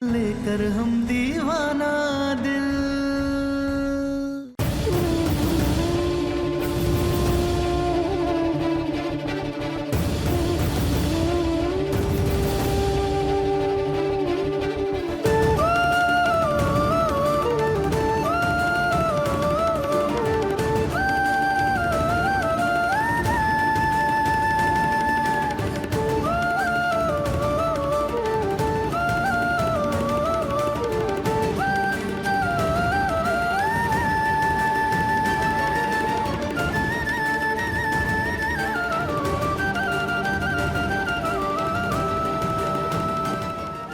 लेकर हम दीवाना दिल।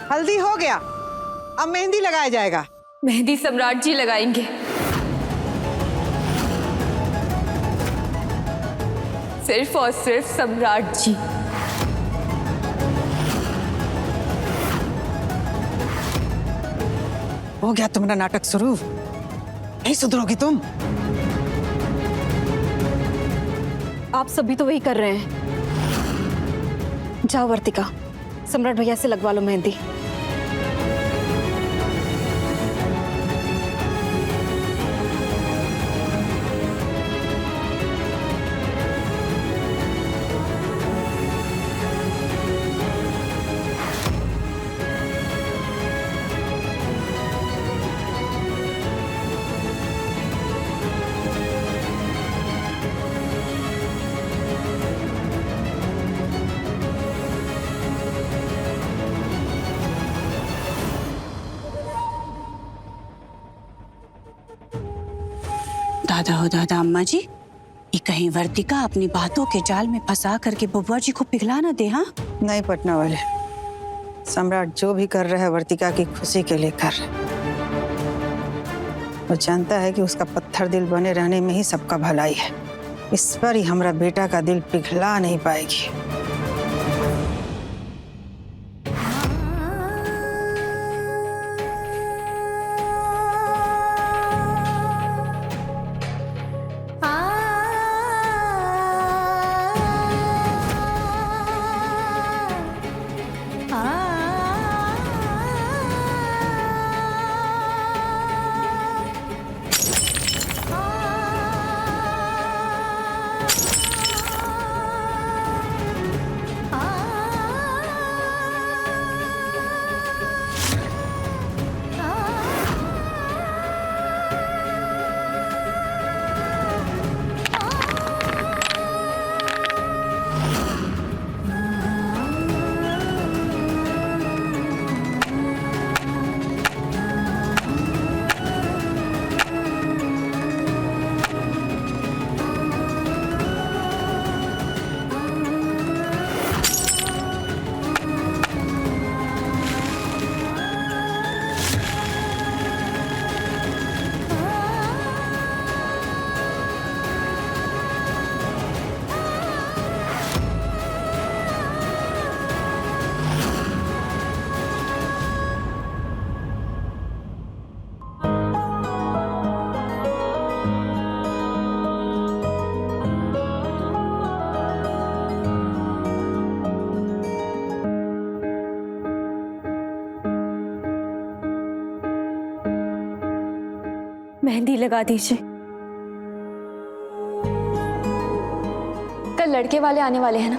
हल्दी हो गया, अब मेहंदी लगाया जाएगा। मेहंदी सम्राट जी लगाएंगे। सिर्फ और सिर्फ सम्राट जी। हो गया तुम्हारा नाटक शुरू, नहीं सुधरोगी तुम। आप सभी तो वही कर रहे हैं। जाओ वर्तिका, सम्राट भैया से लगवा लो मेहंदी। दादा हो दादा अम्मा जी, ये कहीं वर्तिका अपनी बातों के जाल में फंसा करके बुआ जी को पिघला ना दे। हाँ नहीं पटना वाले, सम्राट जो भी कर रहा है वर्तिका की खुशी के लिए कर रहा है। वो जानता है कि उसका पत्थर दिल बने रहने में ही सबका भलाई है। इस पर ही हमारा बेटा का दिल पिघला नहीं पाएगी। मेहंदी लगा दीजिए। कल लड़के वाले आने वाले हैं ना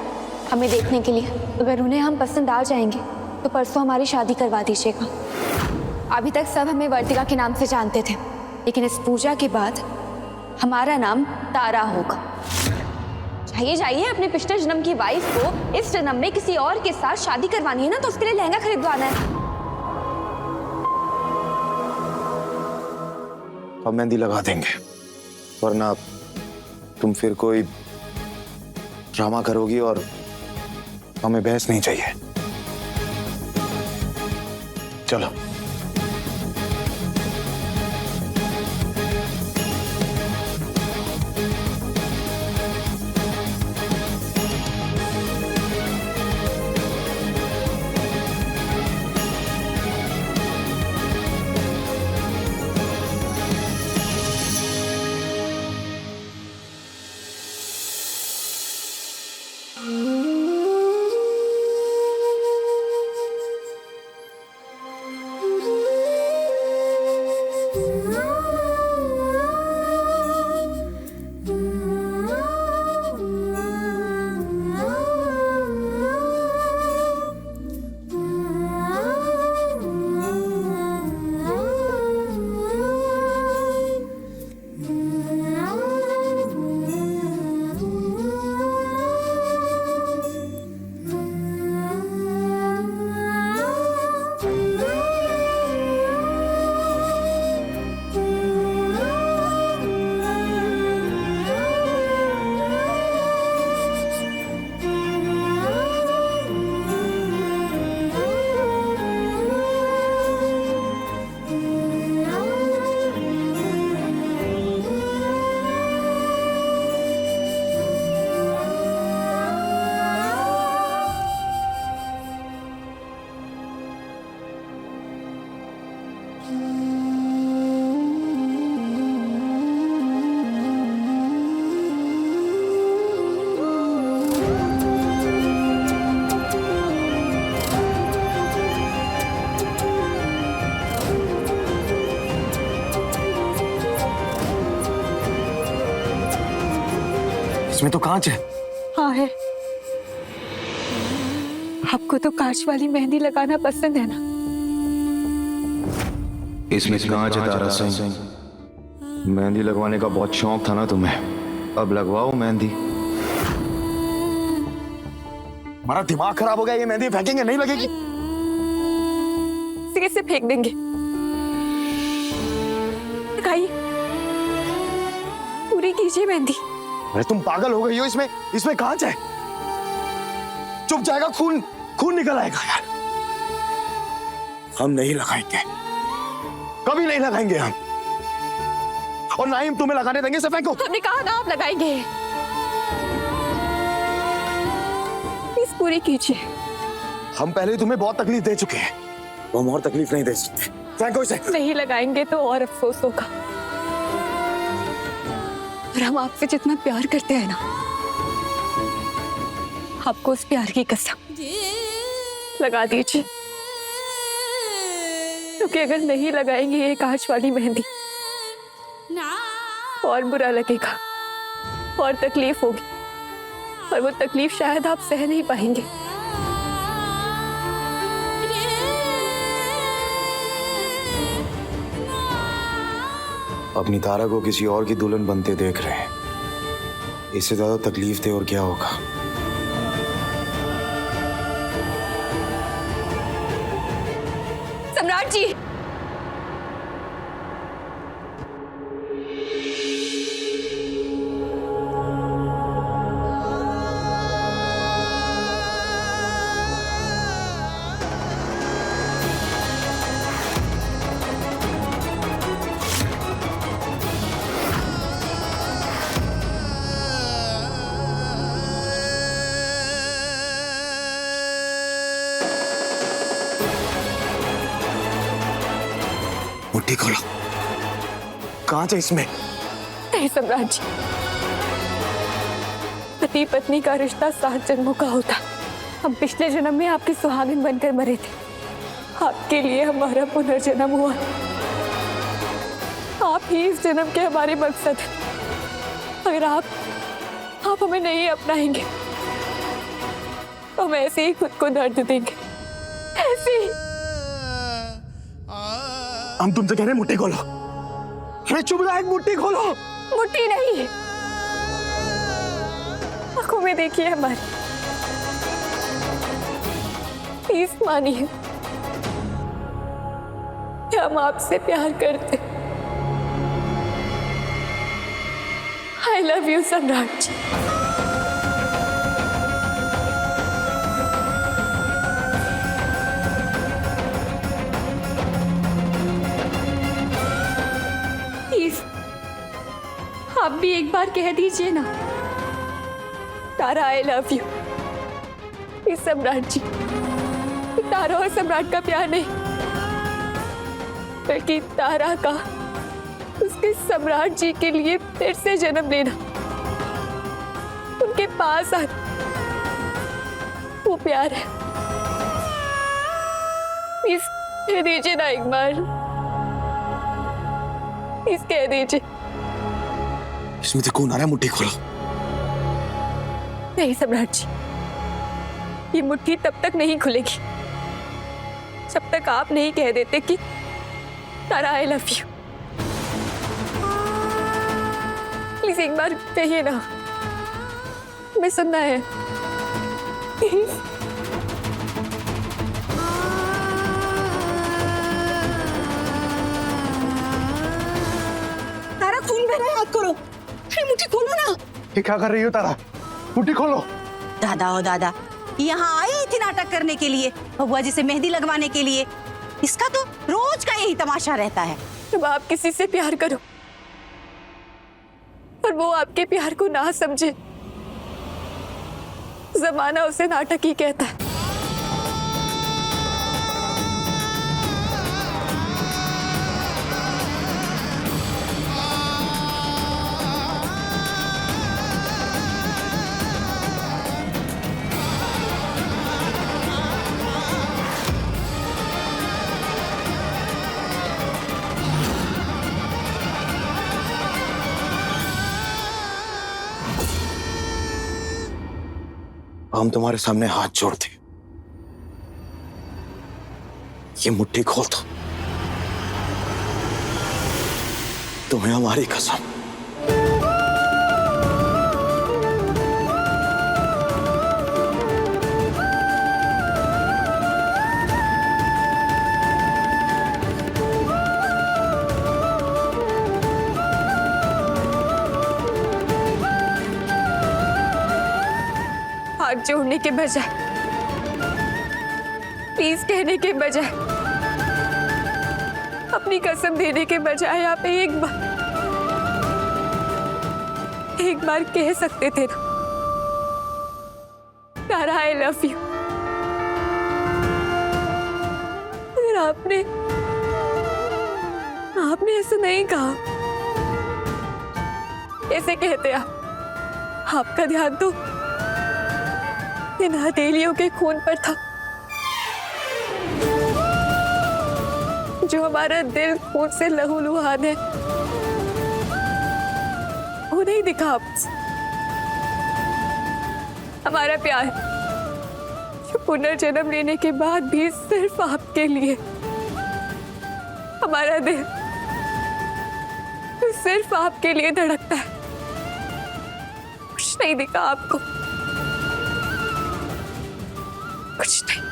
हमें देखने के लिए। अगर उन्हें हम पसंद आ जाएंगे तो परसों हमारी शादी करवा दीजिएगा। अभी तक सब हमें वर्तिका के नाम से जानते थे, लेकिन इस पूजा के बाद हमारा नाम तारा होगा। जाइए जाइए, अपने पिछले जन्म की वाइफ को इस जन्म में किसी और के साथ शादी करवानी है ना, तो उसके लिए लहंगा खरीदवाना है। अब मेहंदी लगा देंगे, वरना तुम फिर कोई ड्रामा करोगी और हमें बहस नहीं चाहिए। चलो। इसमें तो कांच है। हाँ है। आपको तो कांच वाली मेहंदी लगाना पसंद है ना? इसमें कांच है तारा सिंह। मेहंदी लगवाने का बहुत शौक था ना तुम्हें, अब लगवाओ मेहंदी। हमारा दिमाग खराब हो गया, ये मेहंदी फेंकेंगे नहीं लगेगी। सिरे से फेंक देंगे। लगाइए, पूरी कीजिए मेहंदी। अरे तुम पागल हो गई हो, इसमें कांच है, चुप जाएगा, खून निकल आएगा यार। हम नहीं लगाएंगे, कभी नहीं लगाएंगे हम, और ना ही हम तुम्हें लगाने देंगे। इसे फेंको। हमने कहा ना आप लगाएंगे। प्लीज पूरी कीजिए। हम पहले ही तुम्हें बहुत तकलीफ दे चुके हैं, तो हम और तकलीफ नहीं दे सकते। फेंको इसे। नहीं लगाएंगे तो और अफसोस होगा। और हम आपसे जितना प्यार करते हैं ना, आपको उस प्यार की कसम लगा दीजिए, क्योंकि अगर नहीं लगाएंगे ये कांच वाली मेहंदी और बुरा लगेगा और तकलीफ होगी, और वो तकलीफ शायद आप सह नहीं पाएंगे। अपनी तारा को किसी और की दुल्हन बनते देख रहे हैं, इससे ज्यादा तकलीफ दे और क्या होगा। सम्राट जी, मुट्ठी खोलो, कांच है इसमें। नहीं सम्राट जी, पति पत्नी का रिश्ता 7 जन्मों का होता। हम पिछले जन्म में आपके सुहागिन बनकर मरे थे, आपके लिए हमारा पुनर्जन्म हुआ। आप ही इस जन्म के हमारे मकसद हैं। अगर आप हमें नहीं अपनाएंगे तो हम ऐसे ही खुद को दर्द देंगे, ऐसे ही। हम तुमसे कह रहे हैं मुट्ठी खोलो। अरे चुप रहा, एक मुट्ठी खोलो। मुट्ठी नहीं, आंखों में देखिए हमारी, प्लीज मानिए कि हम आपसे प्यार करते। आई लव यू सम्राट जी। आप भी एक बार कह दीजिए ना, तारा आई लव यू। इस सम्राट जी, तारा और सम्राट का प्यार नहीं, बल्कि तारा का उसके सम्राट जी के लिए फिर से जन्म लेना, उनके पास आना, वो प्यार है। प्लीज कह दीजिए ना एक बार, प्लीज कह दीजिए। इसमें तो कौन आ रहा है? मुट्ठी खोलो। नहीं सम्राट जी, ये मुट्ठी तब तक नहीं खुलेगी जब तक आप नहीं कह देते कि तारा आई लव यू। प्लीज एक बार कहिए ना, हमें सुनना है। प्लीज। तारा खून बह रहा है, हाथ करो। मुट्ठी खोलो ना। ये क्या कर रही हो तारा? मुट्ठी खोलो। दादा ओ दादा, यहाँ आई थी नाटक करने के लिए, बबुआ जी से मेहंदी लगवाने के लिए। इसका तो रोज का यही तमाशा रहता है। जब आप किसी से प्यार करो और वो आपके प्यार को ना समझे, जमाना उसे नाटक ही कहता है। हम तुम्हारे सामने हाथ जोड़ते, ये मुट्ठी खोल दो, तुम्हें हमारी कसम। हाथ जोड़ने के बजाय, प्लीज कहने के बजाय, अपनी कसम देने के बजाय आप एक बार कह सकते थे ना, तारा आई लव यू। अगर आपने ऐसे नहीं कहा, ऐसे कहते आपका ध्यान तो इन हथेलियों के खून पर था, जो हमारा दिल खून से लहूलुहान है, वो नहीं दिखा आपसे। हमारा प्यार जो पुनर्जन्म लेने के बाद भी सिर्फ आपके लिए, हमारा दिल जो सिर्फ आपके लिए धड़कता है, कुछ नहीं दिखा आपको, कुछ नहीं।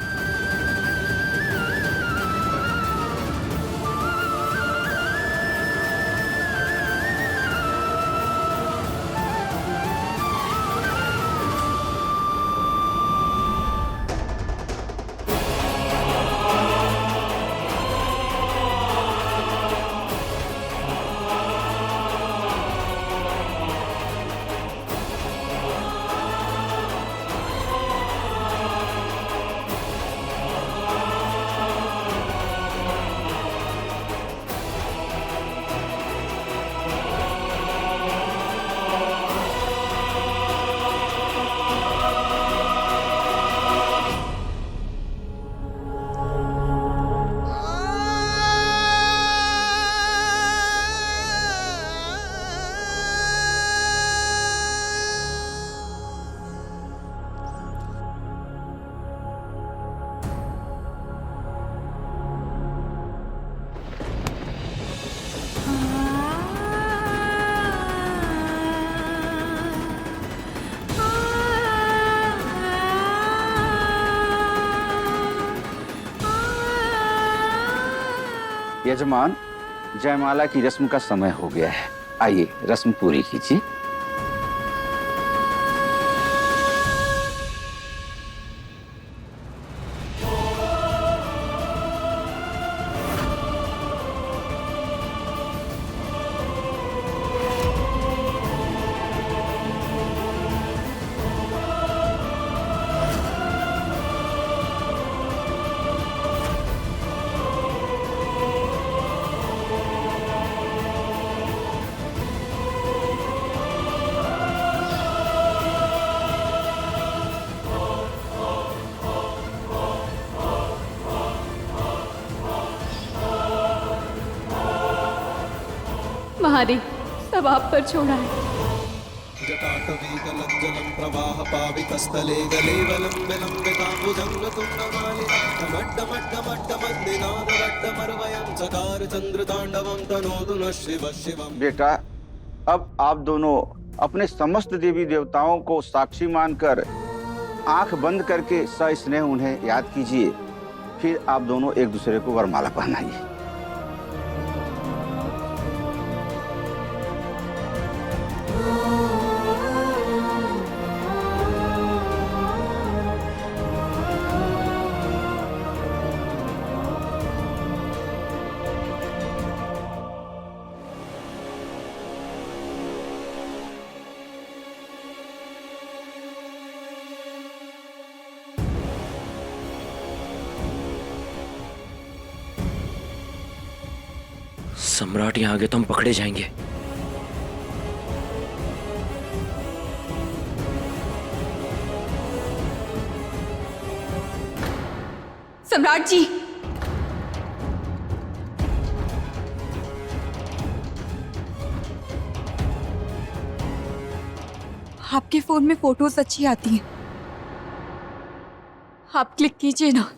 यजमान, जयमाला की रस्म का समय हो गया है, आइए रस्म पूरी कीजिए। महादेव, सब आप पर छोड़ा है। जटाटवीकलज्जलं प्रवाह पावितस्थले गलेवलं विलम्बिताम्बुजं तुङ्गमालिकामड्डमड्डमड्डमद्दिनादवड्डमर्वयं चकार चन्द्रताण्डवं तनोतु नः शिवः शिवम्। बेटा, अब आप दोनों अपने समस्त देवी देवताओं को साक्षी मानकर आंख बंद करके सस्नेह उन्हें याद कीजिए, फिर आप दोनों एक दूसरे को वरमाला पहनाइए। सम्राट यहाँ आगे तो हम पकड़े जाएंगे। सम्राट जी, आपके फोन में फोटोज अच्छी आती हैं। आप क्लिक कीजिए ना।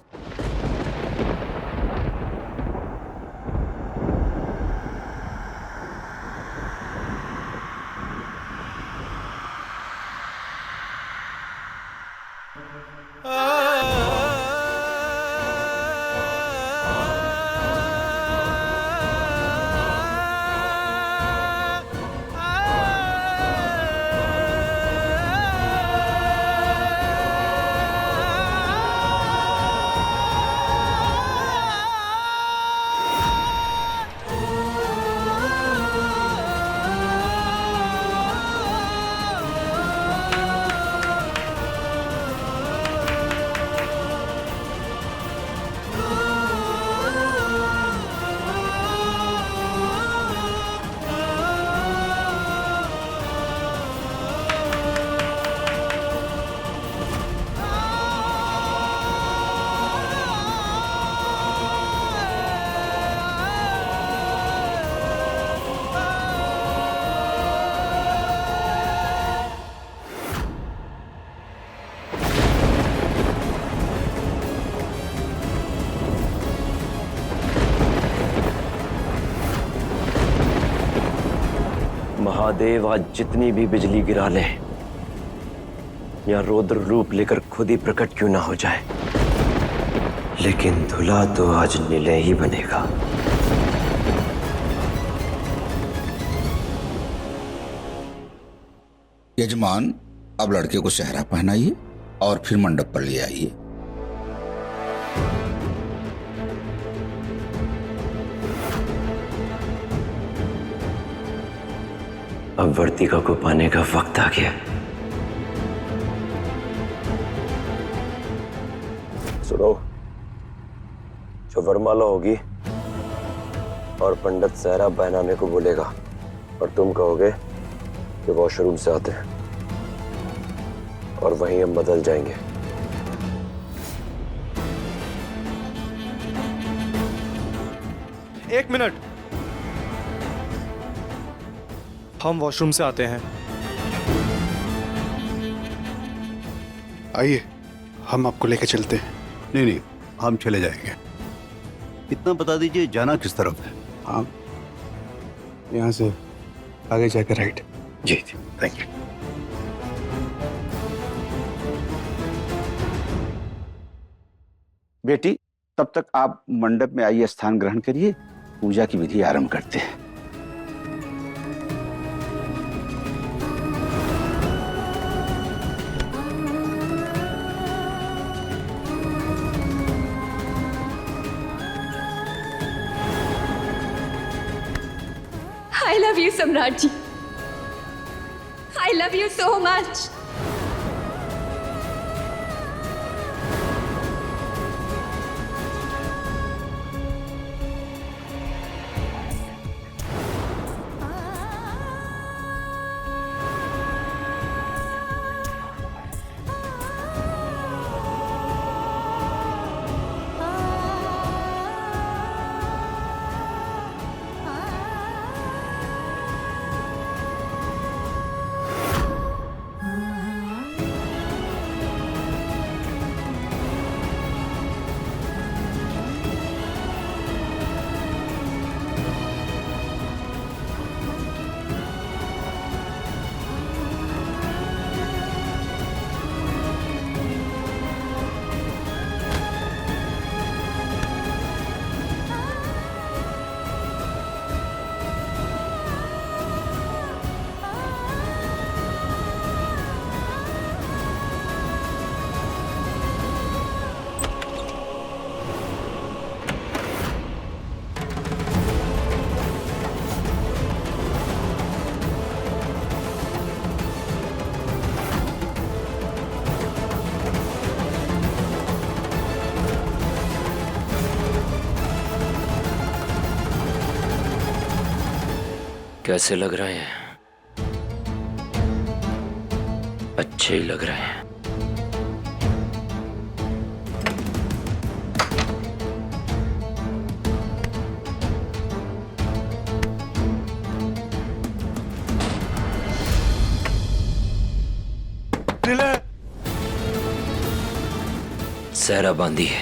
महादेव आज जितनी भी बिजली गिरा ले या रौद्र रूप लेकर खुद ही प्रकट क्यों ना हो जाए, लेकिन धुला तो आज निलय ही बनेगा। यजमान, अब लड़के को सेहरा पहनाइए और फिर मंडप पर ले आइए। अब वर्तिका को पाने का वक्त आ गया। सुनो, जो वरमाला होगी और पंडित सेहरा पहनाने को बोलेगा और तुम कहोगे कि वॉशरूम से आते हैं और वहीं हम बदल जाएंगे। एक मिनट, हम वॉशरूम से आते हैं। आइए, हम आपको लेके चलते हैं। नहीं नहीं, हम चले जाएंगे। इतना बता दीजिए, जाना किस तरफ है? हाँ, यहाँ से आगे जाकर राइट। जी जी, थैंक यू। बेटी, तब तक आप मंडप में आइए, स्थान ग्रहण करिए, पूजा की विधि आरंभ करते हैं। I love you, सम्राट जी। I love you so much. कैसे लग रहे हैं? अच्छे ही लग रहे हैं। सहरा बांधी है।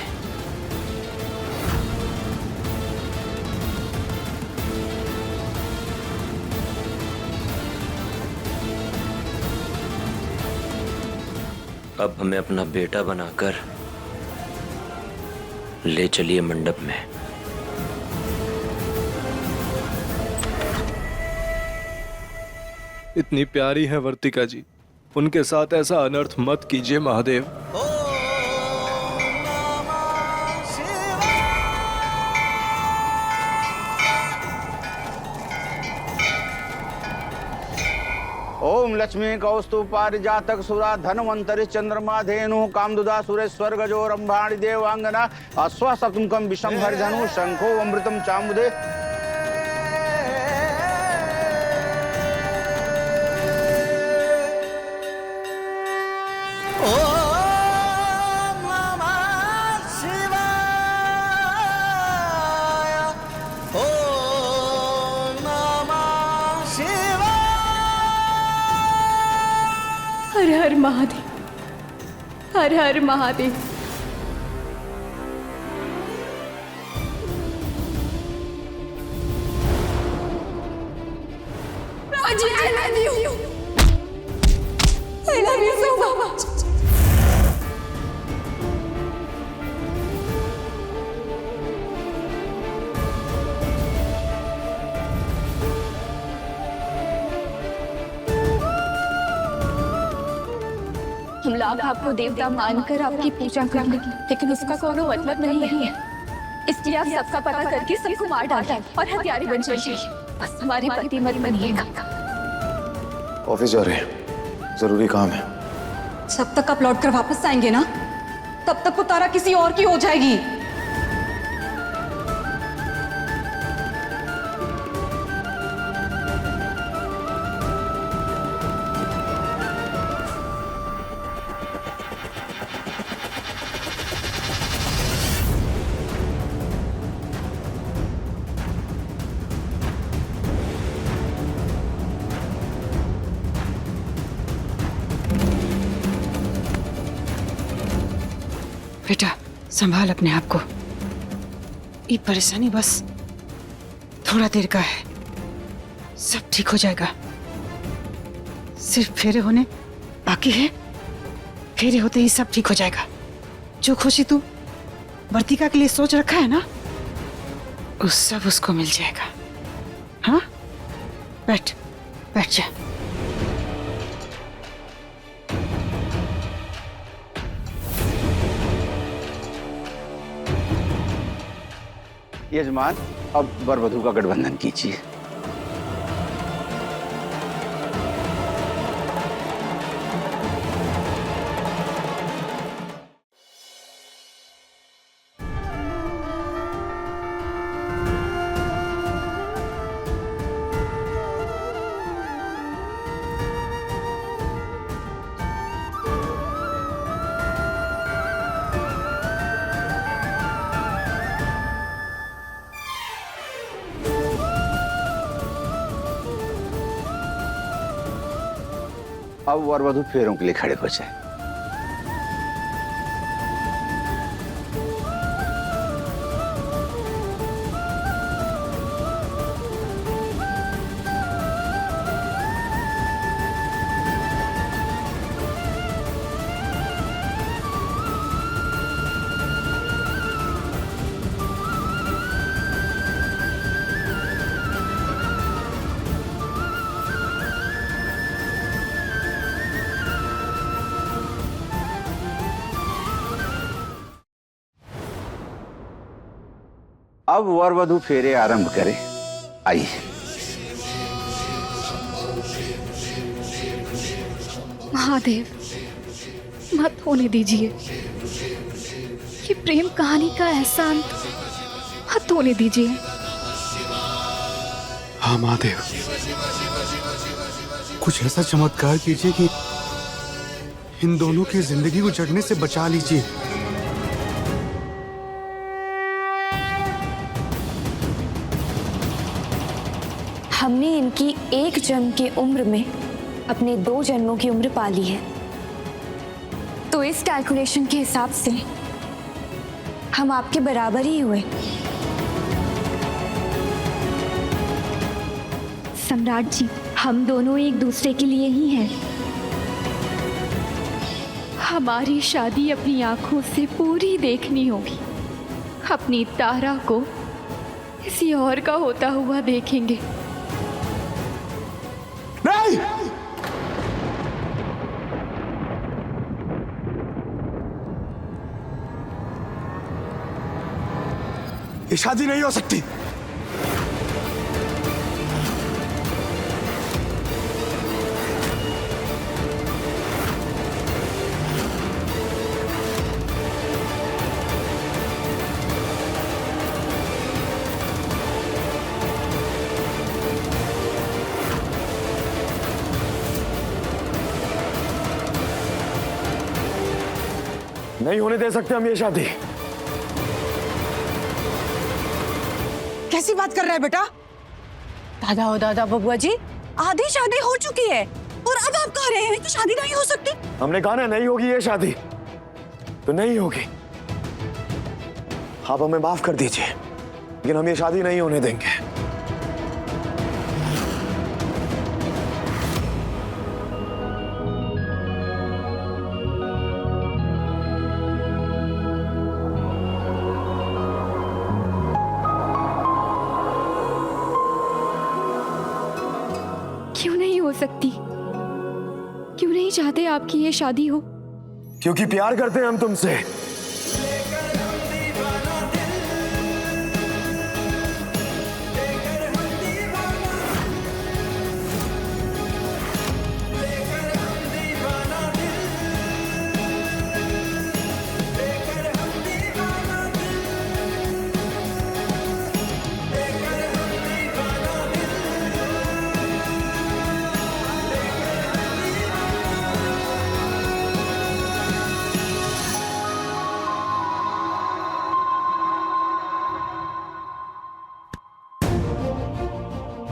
अब हमें अपना बेटा बनाकर ले चलिए मंडप में। इतनी प्यारी है वर्तिका जी, उनके साथ ऐसा अनर्थ मत कीजिए महादेव। ओम लक्ष्मी कौस्तु पारिजातक सुरा धनवंतरि चंद्रमा धेनु कामदुदा सुरेश्वर गजो रंभाणि देवांगना अश्व सप्तमकम विषम हरिधनु शंखो अमृतम चामुदे। हर हर महादेव, हर हर Mahadev. Raji, I love you. I love you so much. हम लोग आपको देवता मानकर आपकी पूजा कर लेंगे, लेकिन उसका कोई मतलब नहीं है। इसलिए आप सबका पता करके सबको मार डालें और हत्यारे बन जाइए। बस हमारे पति मत बनिएगा। ऑफिस जा रहे हैं, जरूरी काम है। जब तक आप लौट कर वापस आएंगे ना, तब तक वो तारा किसी और की हो जाएगी। बेटा संभाल अपने आप को, ये परेशानी बस थोड़ा देर का है, सब ठीक हो जाएगा। सिर्फ फेरे होने बाकी है, फेरे होते ही सब ठीक हो जाएगा। जो खुशी तू वर्तिका के लिए सोच रखा है ना, वो सब उसको मिल जाएगा। हाँ बैठ बैठ जा। यजमान, अब वर वधू का गठबंधन कीजिए। अब वर वधू फेरों के लिए खड़े हो जाए। अब वर वधू फेरे आरंभ करें। आइए। महादेव, मत होने दीजिए ये प्रेम कहानी का ऐसा अंत, मत होने दीजिए। हाँ महादेव, कुछ ऐसा चमत्कार कीजिए कि इन दोनों की जिंदगी को जड़ने से बचा लीजिए। हमने इनकी एक जन्म की उम्र में अपने 2 जन्मों की उम्र पाली है, तो इस कैलकुलेशन के हिसाब से हम आपके बराबर ही हुए। सम्राट जी, हम दोनों एक दूसरे के लिए ही हैं। हमारी शादी अपनी आंखों से पूरी देखनी होगी। अपनी तारा को किसी और का होता हुआ देखेंगे। नहीं! ये शादी नहीं हो सकती। नहीं होने दे सकते हम ये शादी। कैसी बात कर रहा है बेटा? दादा ओ दादा बबुआ जी, आधी शादी हो चुकी है और अब आप कह रहे हैं कि शादी नहीं हो सकती। हमने कहा ना नहीं होगी ये शादी, तो नहीं होगी। आप हमें माफ कर दीजिए, लेकिन हम ये शादी नहीं होने देंगे। क्यों नहीं हो सकती? क्यों नहीं चाहते आपकी ये शादी हो? क्योंकि प्यार करते हैं हम तुमसे।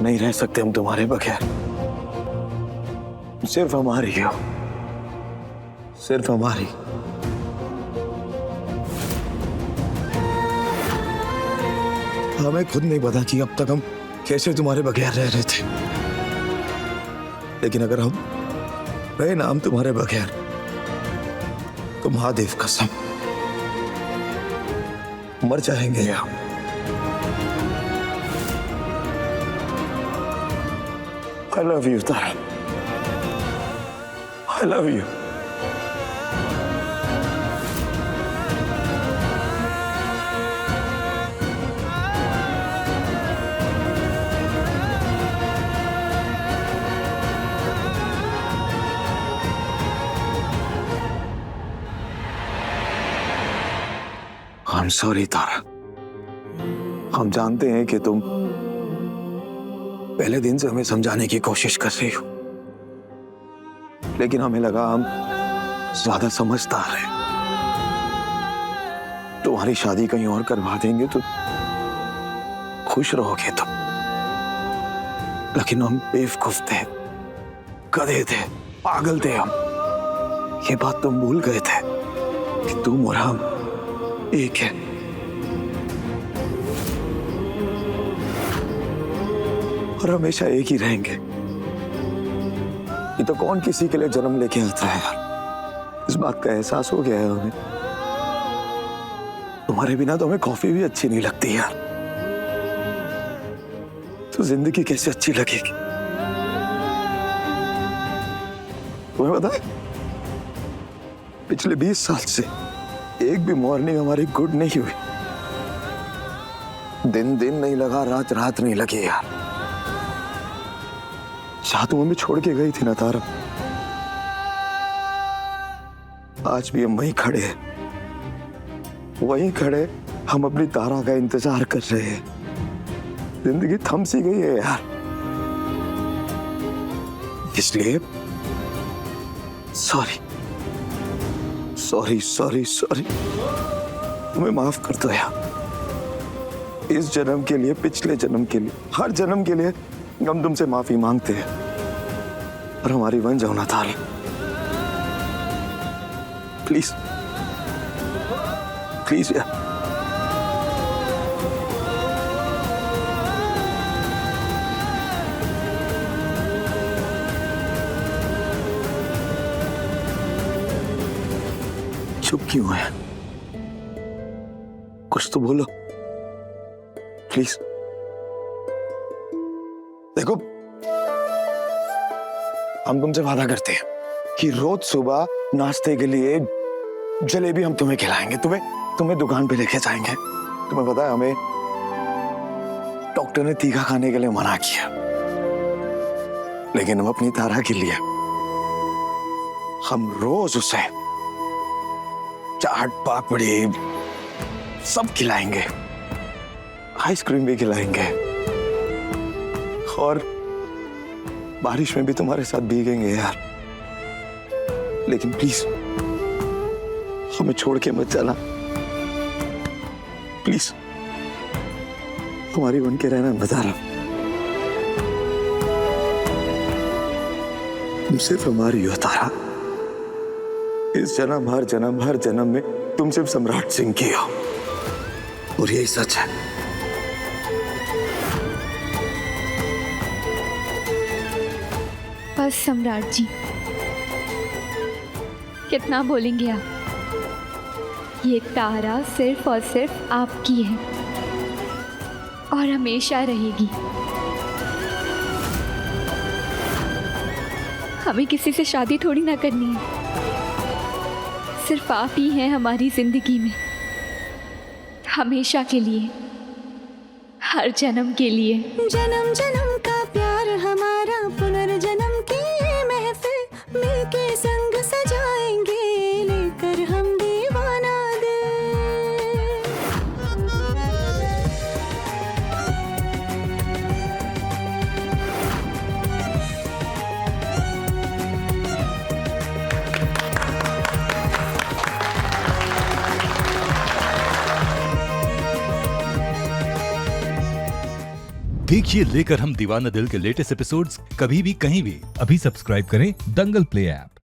नहीं रह सकते हम तुम्हारे बगैर। सिर्फ हमारी हो, सिर्फ हमारी। हमें खुद नहीं पता कि अब तक हम कैसे तुम्हारे बगैर रह रहे थे, लेकिन अगर हम रहे ना हम तुम्हारे बगैर, तो महादेव कसम मर जाएंगे हम। I love you, Tara. I love you. I'm sorry, Tara. हम जानते हैं कि तुम पहले दिन से हमें समझाने की कोशिश कर रही हो, लेकिन हमें लगा हम ज्यादा समझदार हैं। तुम्हारी शादी कहीं और करवा देंगे तो खुश रहोगे तुम, लेकिन हम बेवकूफ थे, गधे थे, पागल थे हम। ये बात तुम भूल गए थे कि तुम और हम एक है। और हमेशा एक ही रहेंगे। ये तो कौन किसी के लिए जन्म लेके आता है यार, इस बात का एहसास हो गया है हमें। तुम्हारे बिना तो हमें कॉफी भी अच्छी नहीं लगती यार, तो जिंदगी कैसे अच्छी लगेगी? तुम्हें पता है पिछले 20 साल से एक भी मॉर्निंग हमारी गुड नहीं हुई। दिन दिन नहीं लगा, रात रात नहीं लगी यार। जहां तुम हमें छोड़ के गई थी ना तारा, आज भी हम वहीं खड़े हैं, वहीं खड़े हम अपनी तारा का इंतजार कर रहे हैं। जिंदगी थम सी गई है यार, इसलिए सॉरी सॉरी सॉरी सॉरी। तुम्हें माफ कर दो यार। इस जन्म के लिए, पिछले जन्म के लिए, हर जन्म के लिए हम तुमसे माफी मांगते हैं। और हमारी बन जाओ ना तारा, प्लीज प्लीज यार। चुप क्यों है? कुछ तो बोलो प्लीज। देखो, हम तुमसे वादा करते हैं कि रोज सुबह नाश्ते के लिए जलेबी हम तुम्हें खिलाएंगे, तुम्हें दुकान पे लेके जाएंगे। तुम्हें पता है, हमें डॉक्टर ने तीखा खाने के लिए मना किया, लेकिन हम अपनी तारा के लिए हम रोज उसे चाट पापड़ी सब खिलाएंगे, आइसक्रीम भी खिलाएंगे, और बारिश में भी तुम्हारे साथ भीगेंगे यार। लेकिन प्लीज हमें छोड़ के मत जाना, प्लीज। हमारी बन के रहना बता रहा। तुम सिर्फ हमारी हो तारा। इस जन्म हर जन्म में तुम सिर्फ सम्राट सिंह की हो, और यही सच है। बस सम्राट जी, कितना बोलेंगे आप? ये तारा सिर्फ और सिर्फ आपकी है और हमेशा रहेगी। हमें किसी से शादी थोड़ी ना करनी है, सिर्फ आप ही हैं हमारी जिंदगी में, हमेशा के लिए, हर जन्म के लिए। जन्म जन्म का प्यार हमारा, पुनर्जन्म की महफिल मिलके संग सजाएंगे, लेकर हम दीवाना दिल। देखिए लेकर हम दीवाना दिल के लेटेस्ट एपिसोड्स कभी भी कहीं भी। अभी सब्सक्राइब करें दंगल प्ले ऐप।